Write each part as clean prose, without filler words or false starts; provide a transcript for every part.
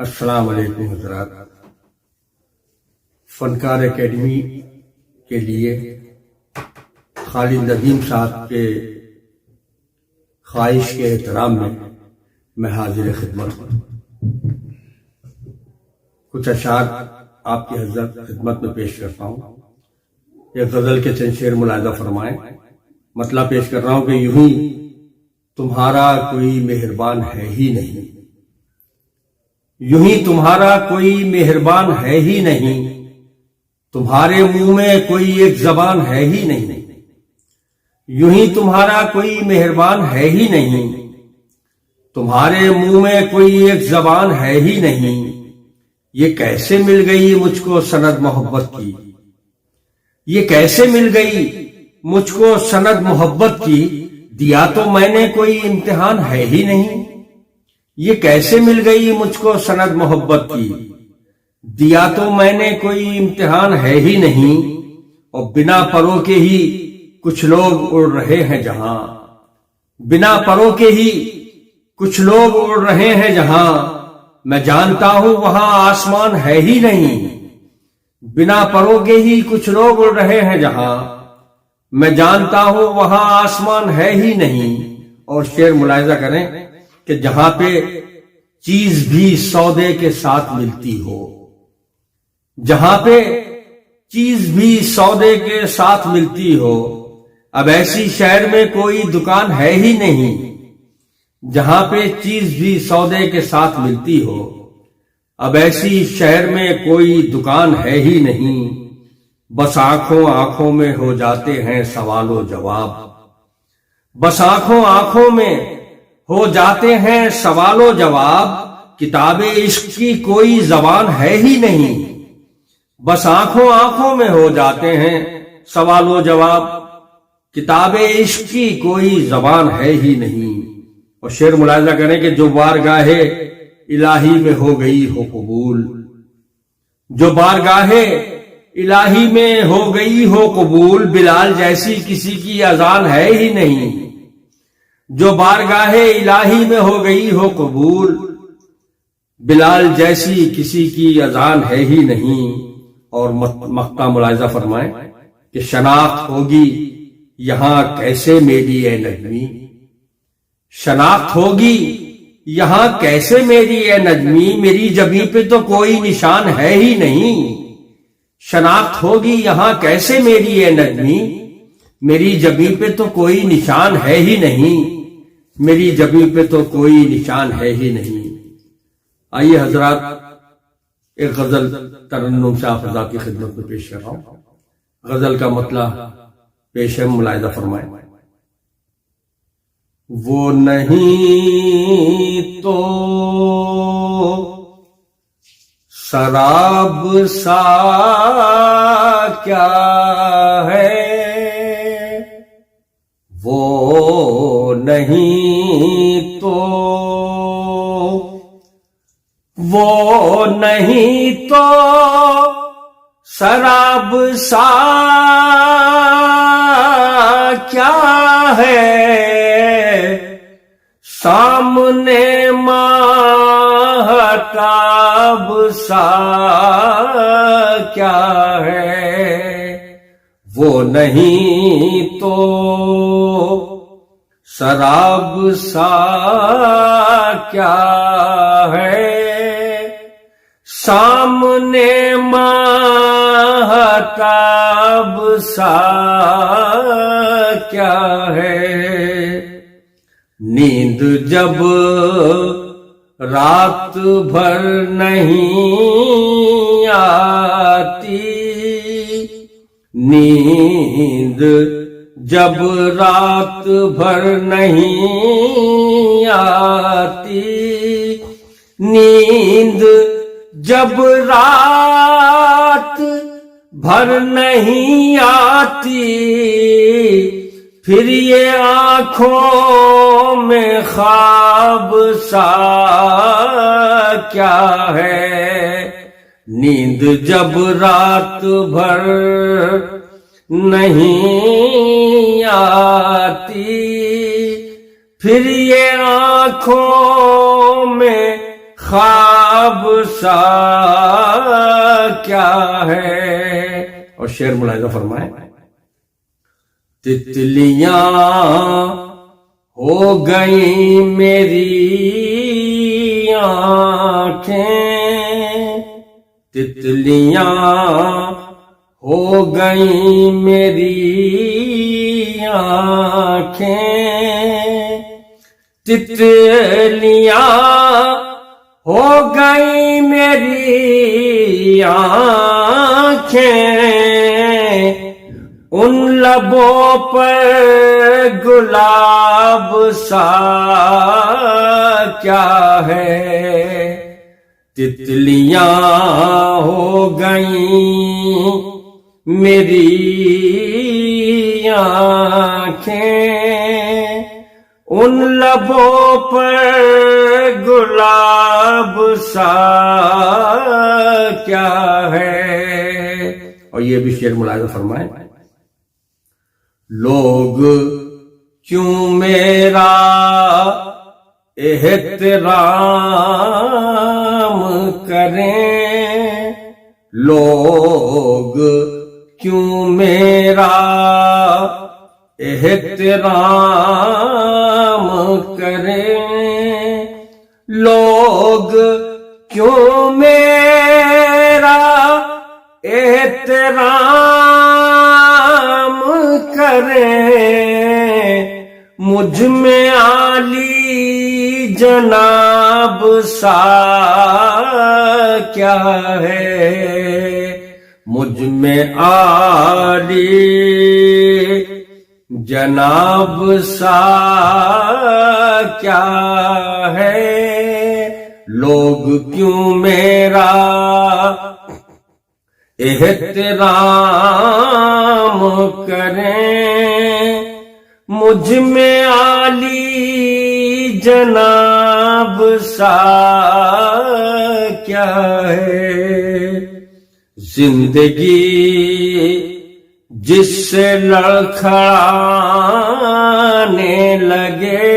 السلام علیکم حضرات۔ فنکار اکیڈمی کے لیے خالد ندیم صاحب کے خواہش کے احترام میں حاضر خدمت ہوں۔ کچھ اشعار آپ کی حضرت خدمت میں پیش کرتا ہوں۔ ایک غزل کے چند شعر ملاحظہ فرمائیں۔ مطلب پیش کر رہا ہوں کہ یوں ہی تمہارا کوئی مہربان ہے ہی نہیں، یوں ہی تمہارا کوئی مہربان ہے ہی نہیں، تمہارے منہ میں کوئی ایک زبان ہے ہی نہیں، یوں ہی تمہارا کوئی مہربان ہے ہی نہیں، تمہارے منہ میں کوئی ایک زبان ہے ہی نہیں، یہ کیسے مل گئی مجھ کو سند محبت کی، یہ کیسے مل گئی مجھ کو سند محبت کی، دیا تو میں نے کوئی امتحان ہے ہی نہیں، یہ کیسے مل گئی مجھ کو سند محبت کی، دیا تو میں نے کوئی امتحان ہے ہی نہیں، اور بنا پروں کے ہی کچھ لوگ اڑ رہے ہیں جہاں، بنا پروں کے ہی کچھ لوگ اڑ رہے ہیں جہاں، میں جانتا ہوں وہاں آسمان ہے ہی نہیں، بنا پروں کے ہی کچھ لوگ اڑ رہے ہیں جہاں، میں جانتا ہوں وہاں آسمان ہے ہی نہیں۔ اور شعر ملاحظہ کریں کہ جہاں پہ چیز بھی سودے کے ساتھ ملتی ہو، جہاں پہ چیز بھی سودے کے ساتھ ملتی ہو، اب ایسی شہر میں کوئی دکان ہے ہی نہیں، جہاں پہ چیز بھی سودے کے ساتھ ملتی ہو، اب ایسی شہر میں کوئی دکان ہے ہی نہیں، بس آنکھوں آنکھوں میں ہو جاتے ہیں سوال و جواب، بس آنکھوں آنکھوں میں ہو جاتے ہیں سوال و جواب، کتاب عشق کی کوئی زبان ہے ہی نہیں، بس آنکھوں آنکھوں میں ہو جاتے ہیں سوال و جواب، کتاب عشق کی کوئی زبان ہے ہی نہیں۔ اور شعر ملاحظہ کریں کہ جو بارگاہ الہی میں ہو گئی ہو قبول، جو بارگاہ الہی میں ہو گئی ہو قبول، بلال جیسی کسی کی اذان ہے ہی نہیں، جو بارگاہ الہی میں ہو گئی ہو قبول، بلال جیسی کسی کی اذان ہے ہی نہیں۔ اور مقطع ملاحظہ فرمائیں کہ شناخت ہوگی یہاں کیسے میری اے نجمی، شناخت ہوگی یہاں کیسے میری اے نجمی، میری جبیں پہ تو کوئی نشان ہے ہی نہیں، شناخت ہوگی یہاں کیسے میری اے نجمی، میری جبیں پہ تو کوئی نشان ہے ہی نہیں، میری جبیں پہ تو کوئی نشان ہے ہی نہیں۔ آئیے حضرات ایک غزل ترنم سے آپ حضرات کی خدمت میں پیش کر رہا ہوں۔ غزل کا مطلب پیش ہے، ملاحظہ فرمائیں۔ وہ نہیں تو شراب سا کیا ہے، وہ نہیں تو، وہ نہیں تو شراب سا کیا ہے، سامنے ماہتاب سا کیا ہے، وہ نہیں تو شراب سا کیا ہے، سامنے ماہتاب سا کیا ہے، نیند جب رات بھر نہیں آتی، نیند جب رات بھر نہیں آتی، نیند جب رات بھر نہیں آتی، پھر یہ آنکھوں میں خواب سا کیا ہے، نیند جب رات بھر نہیں آتی، پھر یہ آنکھوں میں خواب سا کیا ہے. اور شعر ملاحظہ فرمائیں. تتلیاں ہو گئیں میری آنکھیں، تتلیاں ہو گئیں میری آنکھیں، تتلیاں ہو گئیں میری آنکھیں، ان لبوں پر گلاب سا کیا ہے. تتلیاں ہو گئیں میری آنکھیں، ان لبوں پر گلاب سا کیا ہے. اور یہ بھی شعر ملاحظہ فرمائیں. لوگ کیوں میرا احترام کریں، لوگ کیوں میرا احترام کریں، لوگ کیوں میرا احترام کریں، مجھ میں عالی جناب سا کیا ہے. مجھ میں عالی جناب سا کیا ہے. لوگ کیوں میرا احترام کریں، مجھ میں عالی جناب سا کیا ہے. زندگی جس سے لڑکھڑانے لگے،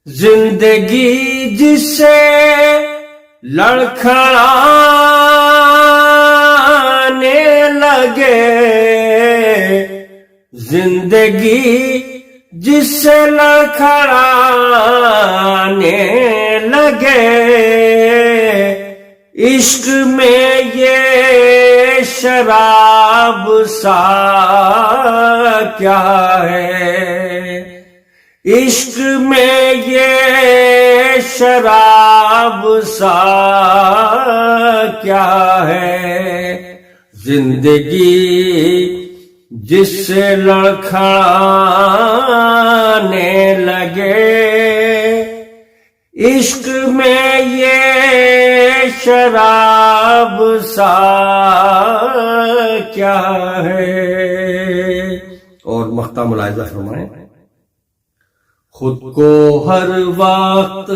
زندگی جس سے لڑکھڑانے لگے، زندگی جس سے لڑکھڑانے لگے، عشق میں یہ شراب سا کیا ہے. عشق میں یہ شراب سا کیا ہے. زندگی جس سے لڑکھڑانے لگے، عشق میں یہ شراب سا کیا ہے. اور مقطع ملاحظہ فرمائیں. خود کو ہر وقت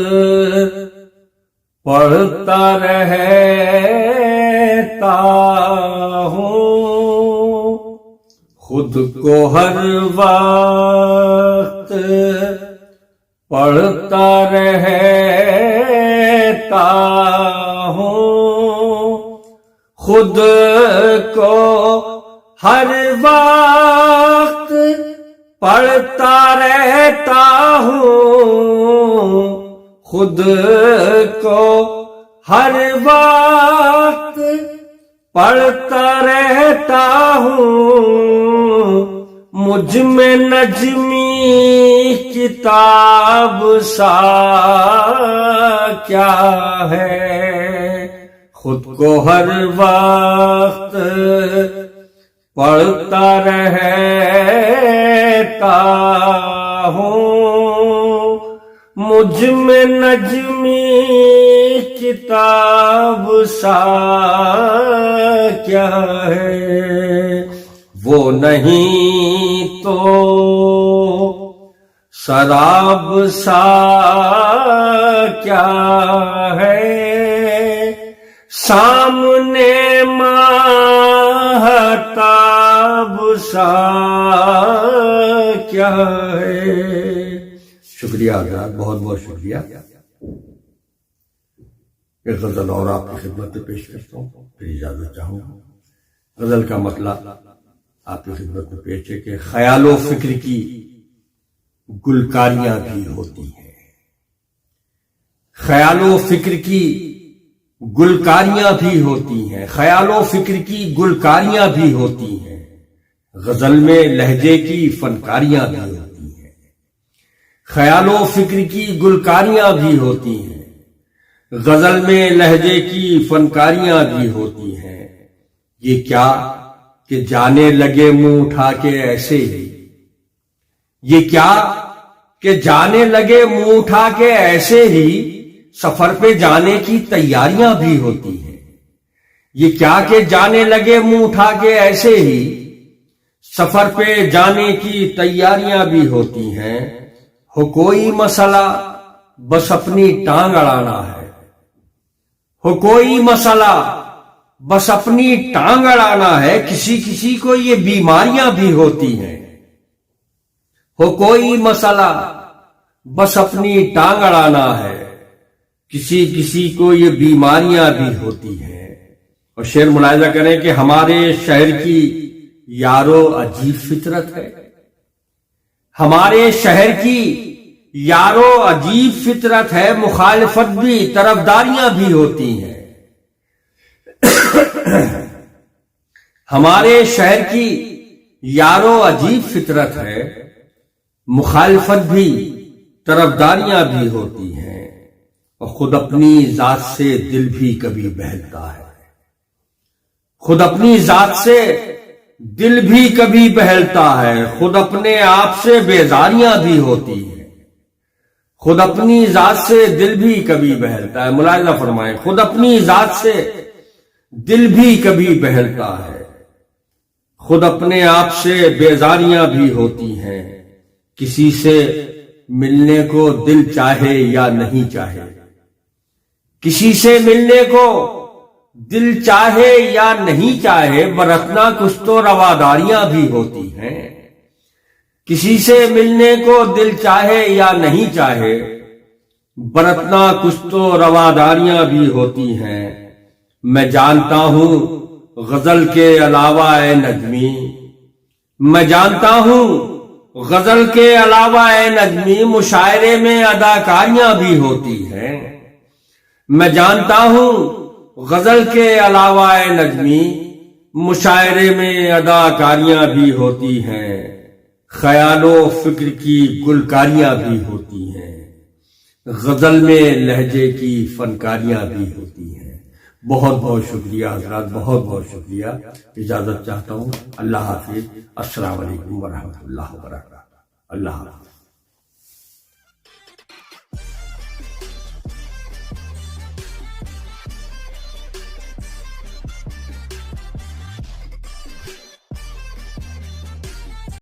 پڑھتا رہتا ہوں، خود کو ہر وقت پڑھتا رہتا ہوں، خود کو ہر وقت پڑھتا رہتا ہوں، خود کو ہر وقت پڑھتا رہتا ہوں، مجھ میں نجمی کتاب سا کیا ہے. خود کو ہر وقت پڑھتا رہتا ہوں، مجھ میں نجمی کتاب سا کیا ہے. وہ نہیں تو شراب سا کیا ہے، سامنے ماہتاب سا کیا ہے. شکریہ حضرات، بہت بہت شکریہ. ایک غزل اور آپ کی خدمت میں پیش کرتا ہوں، پھر اجازت چاہوں گا۔ غزل کا مطلب آپ کی خدمت میں پیش ہے کہ خیال و فکر کی گلکاریاں بھی ہوتی ہیں، خیال و فکر کی گلکاریاں بھی ہوتی ہیں، خیال و فکر کی گلکاریاں بھی ہوتی ہیں، غزل میں لہجے کی فنکاریاں بھی ہوتی ہیں، خیال و فکر کی گلکاریاں بھی ہوتی ہیں، غزل میں لہجے کی فنکاریاں بھی ہوتی ہیں۔ یہ کیا کہ جانے لگے منہ اٹھا کے ایسے ہی، یہ کیا کہ جانے لگے منہ اٹھا کے ایسے ہی، سفر پہ جانے کی تیاریاں بھی ہوتی ہیں۔ یہ کیا کہ جانے لگے منہ اٹھا کے ایسے ہی، سفر پہ جانے کی تیاریاں بھی ہوتی ہیں۔ ہو کوئی مسئلہ بس اپنی ٹانگ اڑانا ہے، ہو کوئی مسئلہ بس اپنی ٹانگ اڑانا ہے، کسی کسی کو یہ بیماریاں بھی ہوتی ہیں۔ ہو کوئی مسئلہ بس اپنی ٹانگ اڑانا ہے، کسی کسی کو یہ بیماریاں بھی ہوتی ہیں۔ اور شعر ملاحظہ کریں کہ ہمارے شہر کی یارو عجیب فطرت ہے، ہمارے شہر کی یارو عجیب فطرت ہے، مخالفت بھی طرفداریاں بھی ہوتی ہیں۔ ہمارے شہر کی یارو عجیب فطرت ہے، مخالفت بھی طرفداریاں بھی ہوتی ہیں، اور خود اپنی ذات سے دل بھی کبھی بہلتا ہے، خود اپنی ذات سے دل بھی کبھی بہلتا ہے، خود اپنے آپ سے بیزاریاں بھی ہوتی ہیں، خود اپنی ذات سے دل بھی کبھی بہلتا ہے۔ ملاحظہ فرمائیں، خود اپنی ذات سے دل بھی کبھی بہلتا ہے، خود اپنے آپ سے بیزاریاں بھی ہوتی ہیں، کسی سے ملنے کو دل چاہے یا نہیں چاہے، کسی سے ملنے کو دل چاہے یا نہیں چاہے، برتنا کچھ تو رواداریاں بھی ہوتی ہیں۔ کسی سے ملنے کو دل چاہے یا نہیں چاہے، برتنا کچھ تو رواداریاں بھی ہوتی ہیں۔ میں جانتا ہوں غزل کے علاوہ اے نجمی، میں جانتا ہوں غزل کے علاوہ اے نجمی، مشاعرے میں اداکاریاں بھی ہوتی ہیں۔ میں جانتا ہوں غزل کے علاوہ اے نجمی، مشاعرے میں اداکاریاں بھی ہوتی ہیں، خیال و فکر کی گلکاریاں بھی ہوتی ہیں، غزل میں لہجے کی فنکاریاں بھی ہوتی ہیں۔ بہت بہت شکریہ حضرات، بہت بہت شکریہ۔ اجازت چاہتا ہوں، اللہ حافظ، السلام علیکم ورحمۃ اللہ وبرکاتہ۔ اللہ حافظ۔